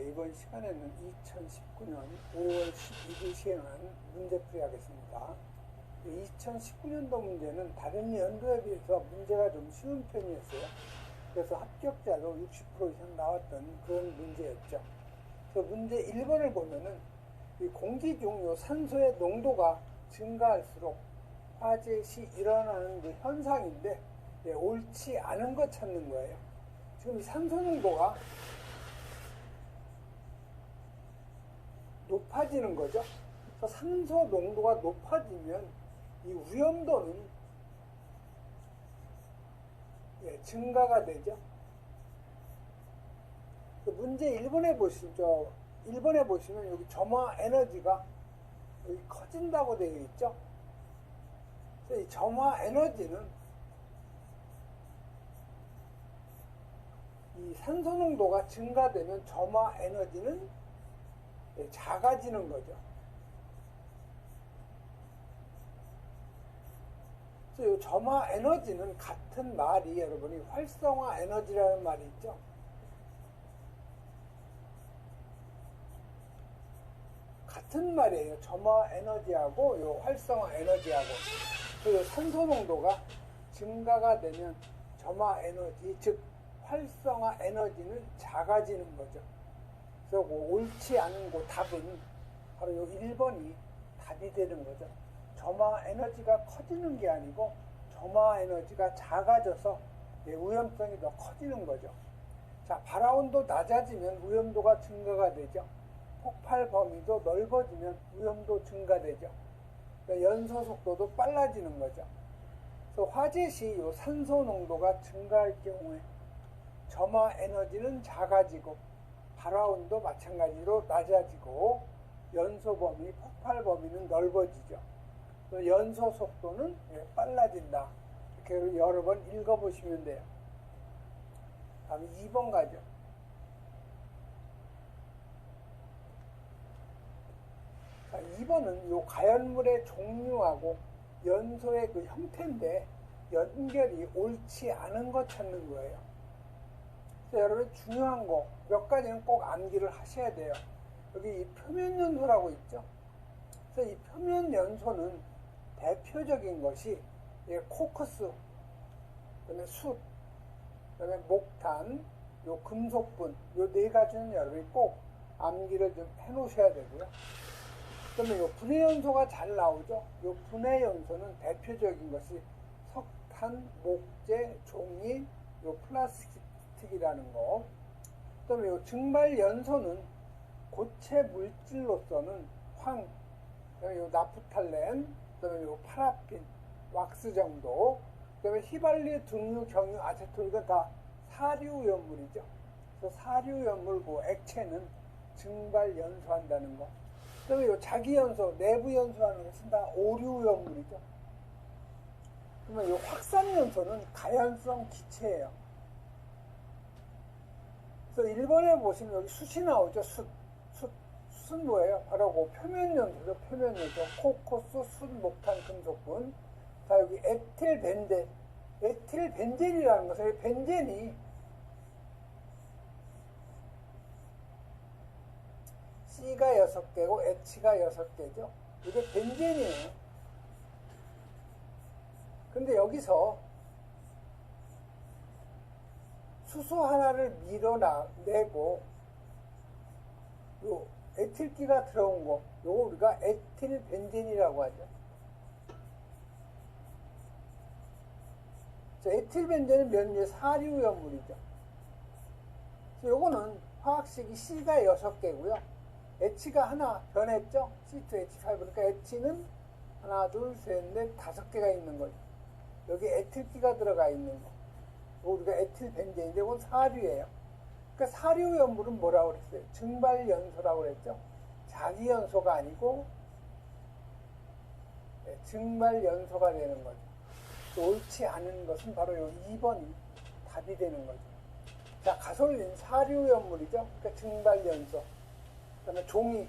이번 시간에는 2019년 5월 12일 시행한 문제풀이 하겠습니다. 2019년도 문제는 다른 연도에 비해서 문제가 좀 쉬운 편이었어요. 그래서 합격자도 60% 이상 나왔던 그런 문제였죠. 그래서 문제 1번을 보면은 이 공기 중 산소의 농도가 증가할수록 화재 시 일어나는 그 현상인데 옳지 않은 것 찾는 거예요. 지금 이 산소 농도가 높아지는 거죠. 그래서 산소 농도가 높아지면 이 위험도는 증가가 되죠. 문제 1번에 보시죠. 1번에 보시면 여기 점화 에너지가 여기 커진다고 되어 있죠. 그래서 이 점화 에너지는 이 산소 농도가 증가되면 점화 에너지는 작아지는 거죠. 그래서 이 점화 에너지는 같은 말이 여러분이 활성화 에너지라는 말이 있죠. 같은 말이에요. 점화 에너지하고 요 활성화 에너지하고. 그 산소 농도가 증가가 되면 점화 에너지, 즉 활성화 에너지는 작아지는 거죠. 그래서 옳지 않은 답은 바로 요 1번이 답이 되는 거죠. 점화 에너지가 커지는 게 아니고 점화 에너지가 작아져서 위험성이 더 커지는 거죠. 자, 발화온도 낮아지면 위험도가 증가가 되죠. 폭발 범위도 넓어지면 위험도 증가되죠. 그러니까 연소 속도도 빨라지는 거죠. 그래서 화재 시 요 산소 농도가 증가할 경우에 점화 에너지는 작아지고 발화온도 마찬가지로 낮아지고 연소 범위, 폭발 범위는 넓어지죠. 연소 속도는 빨라진다. 이렇게 여러 번 읽어보시면 돼요. 다음 2번 가죠. 자, 2번은 요 가연물의 종류하고 연소의 그 형태인데 연결이 옳지 않은 것 찾는 거예요. 그래서 여러분 중요한 거 몇 가지는 꼭 암기를 하셔야 돼요. 여기 이 표면 연소라고 있죠. 그래서 이 표면 연소는 대표적인 것이 코크스, 그다음에 숯, 그다음에 목탄, 요 금속분, 요 네 가지는 여러분이 꼭 암기를 좀 해놓으셔야 되고요. 그다음에 요 분해 연소가 잘 나오죠. 요 분해 연소는 대표적인 것이 석탄, 목재, 종이, 요 플라스틱이라는 거. 그다음에 요 증발 연소는 고체 물질로서는 황, 그다음에 요 나프탈렌, 그다음에 요 파라핀, 왁스 정도, 그다음에 휘발유, 등유, 경유, 아세톤, 이건 다 사류연물이죠. 그래서 사류연물 그 액체는 증발 연소한다는 거. 그다음에 요 자기연소, 내부 연소하는 것은 다 오류연물이죠. 그러면 요 확산연소는 가연성 기체예요. 그래서 1번에 보시면 여기 숯이 나오죠. 숯은 뭐예요? 바로 그 표면연소죠. 표면연소. 코코스, 숯, 목탄, 금속분. 자, 여기 에틸벤젠. 에틸벤젠이라는 것은 벤젠이 C가 6개고 H가 6개죠. 이게 벤젠이에요. 근데 여기서 수소 하나를 밀어내고 요 에틸기가 들어온 거, 요거 우리가 에틸벤젠이라고 하죠. 자, 에틸벤젠은 면류의 사류연물이죠. 그래서 요거는 화학식이 C가 6개고요. H가 하나 변했죠. C2H5. 그러니까 H는 하나, 둘, 셋, 넷, 5개가 있는 거죠. 여기 에틸기가 들어가 있는 거. 우리가 에틸벤젠인데 이건 사류예요. 그러니까 사류연물은 뭐라고 그랬어요? 증발연소라고 그랬죠. 자기연소가 아니고 증발연소가 되는 거죠. 옳지 않은 것은 바로 이 2번이 답이 되는 거죠. 자, 가솔린 사류연물이죠. 그러니까 증발연소. 그다음에 종이,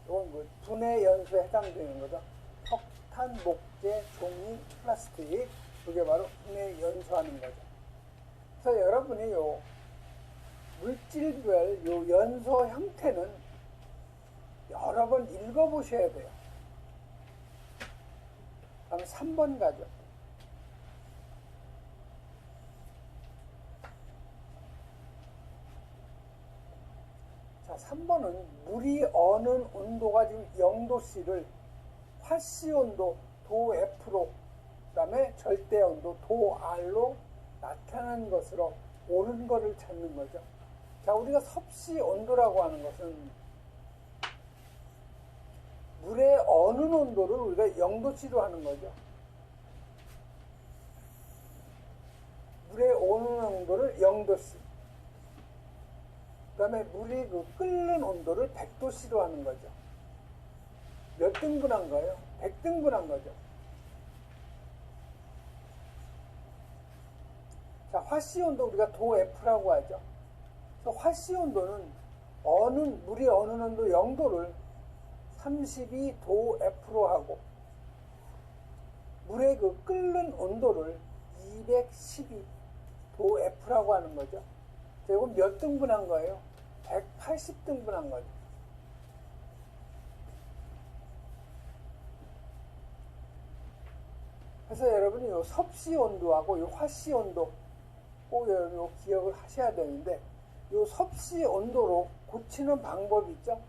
이건 뭐 분해연소에 해당되는 거죠. 석탄, 목재, 종이, 플라스틱, 이게 바로 분해연소하는 거죠. 그래서 여러분이 물질별 요 연소 형태는 여러 번 읽어보셔야 돼요. 다음 3번 가죠. 자, 3번은 물이 어는 온도가 지금 0도씨를 화씨 온도 도 F로, 그 다음에 절대 온도 도 R로 나타난 것으로 옳은 거를 찾는 거죠. 자, 우리가 섭씨 온도라고 하는 것은 물의 어는 온도를 우리가 0도씨로 하는 거죠. 물의 어는 온도를 0도씨. 그 다음에 물이 그 끓는 온도를 100도씨로 하는 거죠. 몇 등분한 거예요? 100등분한 거죠. 자, 화씨 온도 우리가 도 F라고 하죠. 그래서 화씨 온도는 물이 어는 온도 0도를 32도 F로 하고 물의 그 끓는 온도를 212도 F라고 하는 거죠. 자, 이건 몇 등분한 거예요? 180등분한 거죠. 그래서 여러분이 요 섭씨 온도하고 요 화씨 온도 꼭 여러분 기억을 하셔야 되는데, 요 섭씨 온도로 고치는 방법이 있죠.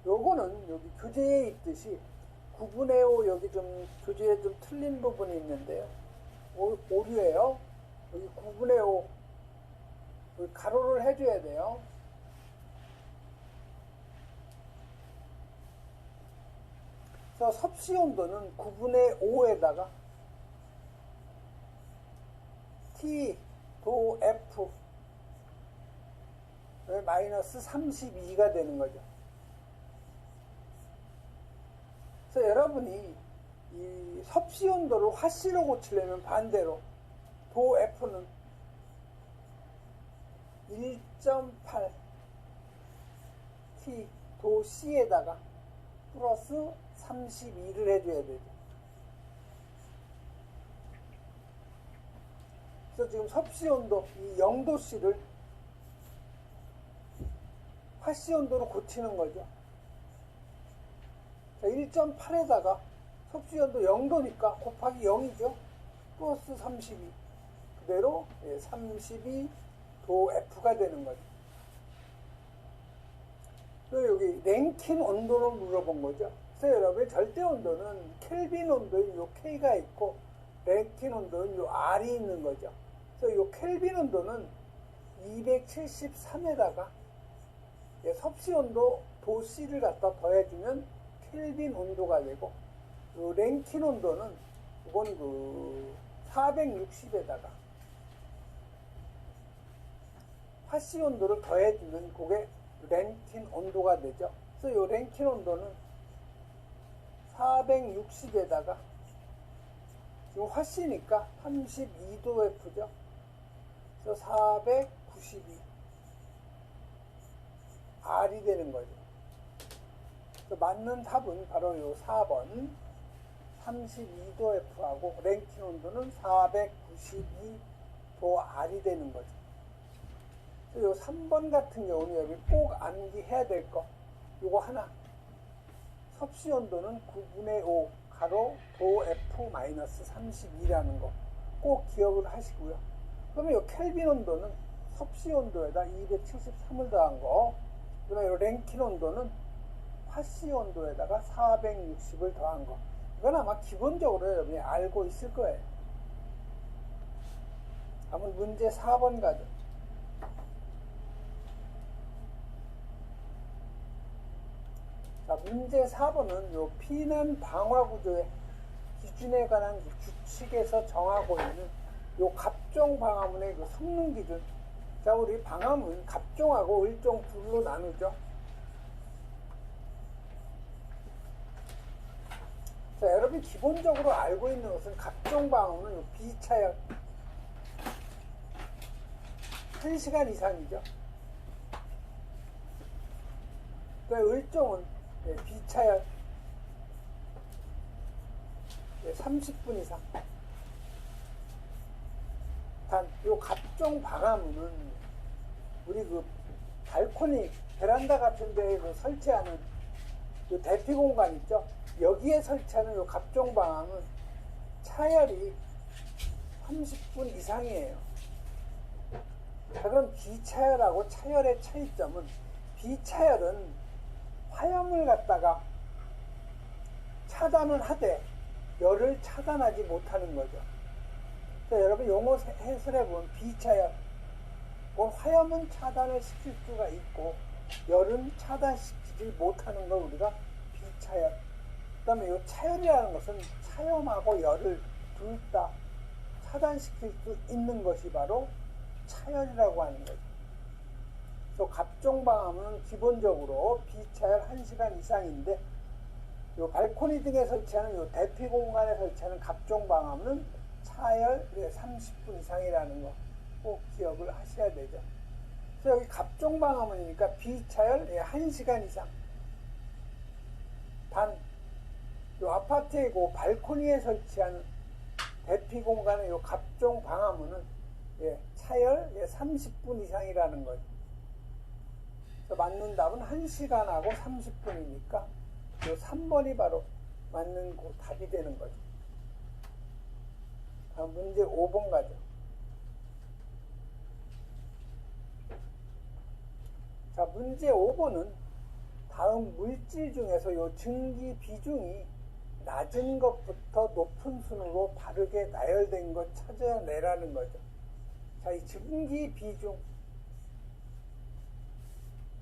요거는 여기 교재에 있듯이 9분의 5 여기 좀 교재에 좀 틀린 부분이 있는데요. 오류예요. 여기 9분의 5 여기 가로를 해줘야 돼요. 그래서 섭씨 온도는 9분의 5에다가 T 도 F 마이너스 32가 되는 거죠. 그래서 여러분이 이 섭씨 온도를 화씨로 고치려면 반대로 도 F는 1.8 T 도 C에다가 플러스 32를 해줘야 되죠. 그래서 지금 섭씨 온도 이 0도씨를 화씨 온도로 고치는 거죠. 자, 1.8에다가 섭씨 온도 0도니까 곱하기 0이죠. 플러스 32. 그대로 32도 F가 되는 거죠. 그리고 여기 랭킨 온도로 물어본 거죠. 그래서 여러분의 절대 온도는 켈빈 온도인 요 K가 있고 랭킨 온도는 요 R이 있는 거죠. 그래서 요 켈빈 온도는 273에다가 섭씨 온도 도 C를 갖다 더해주면 켈빈 온도가 되고, 요 랭킨 온도는 이건 그 460에다가 화씨 온도를 더해주면 그게 랭킨 온도가 되죠. 그래서 요 랭킨 온도는 460에다가 지금 화씨니까 32도 F죠. 그래서 492 R이 되는 거죠. 그래서 맞는 답은 바로 요 4번 32도 F하고 랭킨 온도는 492도 R이 되는 거죠. 요 3번 같은 경우는 여기 꼭 암기해야 될 거 요거 하나, 섭씨 온도는 9분의 5 가로 도 F 마이너스 32라는 거 꼭 기억을 하시고요. 그러면 요 켈빈 온도는 섭씨 온도에다 273을 더한 거, 그다음에 요 랭킨 온도는 화씨 온도에다가 460을 더한 거, 이건 아마 기본적으로 여러분이 알고 있을 거예요. 한번 문제 4번 가죠. 자, 문제 4번은 요 피난 방화 구조의 기준에 관한 규칙에서 정하고 있는 요 갑종 방화문의 그 성능 기준. 자, 우리 방화문 갑종하고 을종 둘로 나누죠. 자, 여러분이 기본적으로 알고 있는 것은 갑종 방화문은 요 비차열 1시간 이상이죠. 그 을종은 비차열 30분 이상. 단, 요 갑종 방화문은 우리 그 발코니, 베란다 같은 데에 설치하는 그 대피 공간 있죠? 여기에 설치하는 요 갑종방음은 차열이 30분 이상이에요. 자, 그럼 비차열하고 차열의 차이점은, 비차열은 화염을 갖다가 차단을 하되 열을 차단하지 못하는 거죠. 자, 여러분 용어 해설해 보면 비차열, 화염은 차단을 시킬 수가 있고 열은 차단시키지 못하는 걸 우리가 비차열. 그 다음에 이 차열이라는 것은 차염하고 열을 둘 다 차단시킬 수 있는 것이 바로 차열이라고 하는 거죠. 그래서 갑종방음은 기본적으로 비차열 1시간 이상인데, 요 발코니 등에 설치하는 요 대피 공간에 설치하는 갑종방음은 차열 30분 이상이라는 거 꼭 기억을 하셔야 되죠. 그래서 여기 갑종방음이니까 비차열 1시간 이상. 단, 요 아파트의 그 발코니에 설치한 대피 공간의 요 갑종방음은 차열 30분 이상이라는 거죠. 그래서 맞는 답은 1시간하고 30분이니까 요 3번이 바로 맞는 그 답이 되는 거죠. 다음 문제 5번 가죠. 자, 문제 5번은 다음 물질 중에서 요 증기 비중이 낮은 것부터 높은 순으로 바르게 나열된 것 찾아내라는 거죠. 자, 이 증기 비중.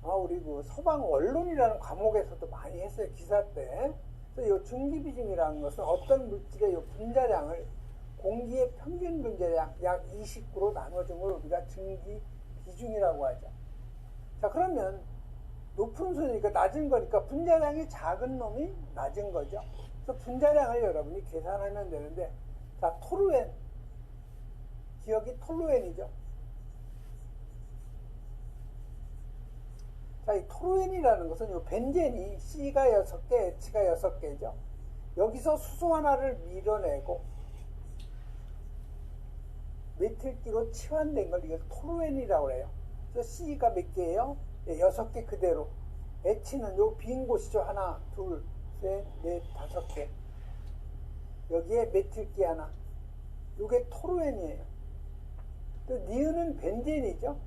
우리 그 서방 원론이라는 과목에서도 많이 했어요, 기사 때. 그래서 이 증기 비중이라는 것은 어떤 물질의 요 분자량을 공기의 평균 분자량 약 29로 나눠준 걸 우리가 증기 비중이라고 하죠. 자, 그러면 높은 순이니까 낮은 거니까 분자량이 작은 놈이 낮은 거죠. 그래서 분자량을 여러분이 계산하면 되는데, 자, 토루엔, 기억이 톨루엔이죠. 자, 이 톨루엔이라는 것은 요 벤젠이 C가 6개, H가 6개죠. 여기서 수소 하나를 밀어내고 메틸기로 치환된 걸 이걸 톨루엔이라고 해요. 그래서 C가 몇 개예요? 6개 그대로. H는 요 빈 곳이죠. 하나, 둘, 셋, 넷, 5개. 여기에 메틸기 하나. 요게 톨루엔이에요. 또 니은은 벤젠이죠.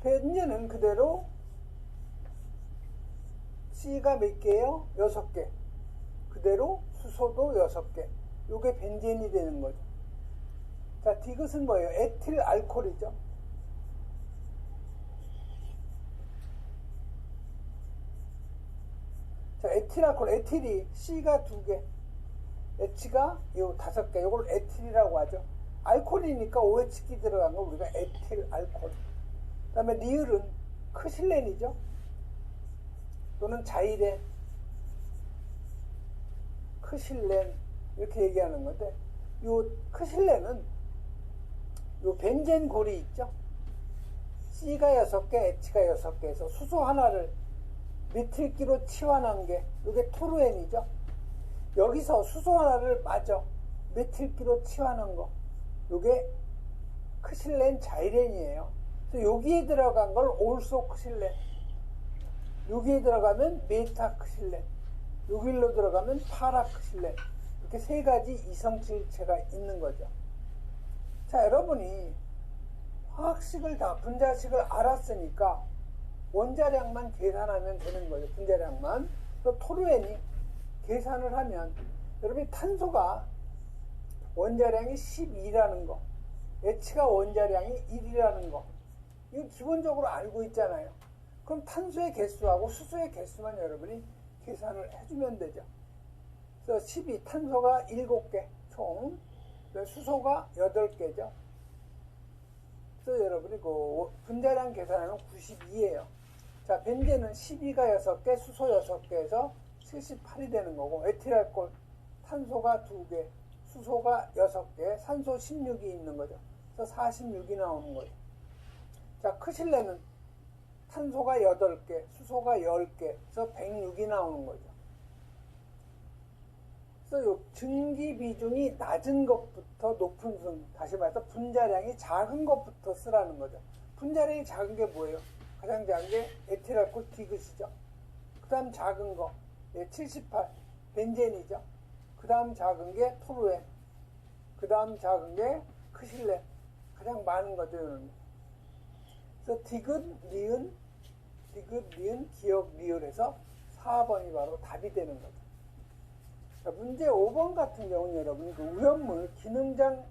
벤젠은 그대로 C가 몇 개예요? 6개. 그대로 수소도 6개. 요게 벤젠이 되는 거죠. 자, 디귿은 뭐예요? 에틸 알코올이죠. 자, 에틸 알코올, 에틸이 C가 2개, H가 요 5개. 요걸 에틸이라고 하죠. 알코올이니까 OH기 들어간 거 우리가 에틸 알코올. 그 다음에 리을은 크실렌이죠. 또는 자이렌, 크실렌 이렇게 얘기하는 건데, 요 크실렌은 요 벤젠 골이 있죠. C가 6개, H가 6개에서 수소 하나를 메틸기로 치환한 게 요게 토루엔이죠. 여기서 수소 하나를 마저 메틸기로 치환한 거 요게 크실렌 자이렌이에요. 그래서 여기에 들어간 걸 올소 크실렌, 여기에 들어가면 메타 크실렌, 여기로 들어가면 파라 크실렌, 이렇게 세 가지 이성질체가 있는 거죠. 자, 여러분이 화학식을 다 분자식을 알았으니까 원자량만 계산하면 되는 거죠. 분자량만. 또 토루엔이 계산을 하면 여러분이 탄소가 원자량이 12라는 거, H가 원자량이 1이라는 거, 이거 기본적으로 알고 있잖아요. 그럼 탄소의 개수하고 수소의 개수만 여러분이 계산을 해주면 되죠. 그래서 12, 탄소가 7개 총, 수소가 8개죠. 그래서 여러분이 그 분자량 계산하면 92예요. 자, 벤젠은 12가 6개, 수소 6개에서 78이 되는 거고, 에틸알코올, 탄소가 2개, 수소가 6개, 산소 16이 있는 거죠. 그래서 46이 나오는 거예요. 자, 크실렌은 탄소가 8개, 수소가 10개, 그래서 106이 나오는 거죠. 그래서 요 증기 비중이 낮은 것부터 높은 순, 다시 말해서 분자량이 작은 것부터 쓰라는 거죠. 분자량이 작은 게 뭐예요? 가장 작은 게 에틸알코올 디귿이죠. 그 다음 작은 거, 78, 벤젠이죠. 그 다음 작은 게 토루엔, 그 다음 작은 게 크실렌, 가장 많은 거죠. 이런. 그래서 디귿, 니은, 기억, 리을에서 4번이 바로 답이 되는 거죠. 자, 문제 5번 같은 경우는 여러분, 그 우연물, 기능장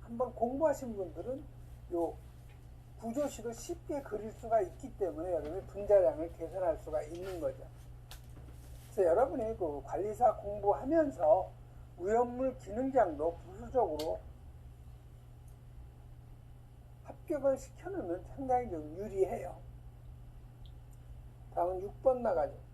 한번 공부하신 분들은 요 구조식을 쉽게 그릴 수가 있기 때문에 여러분이 분자량을 계산할 수가 있는 거죠. 그래서 여러분이 그 관리사 공부하면서 우연물 기능장도 부수적으로 합격을 시켜놓으면 상당히 좀 유리해요. 다음은 6번 나가죠.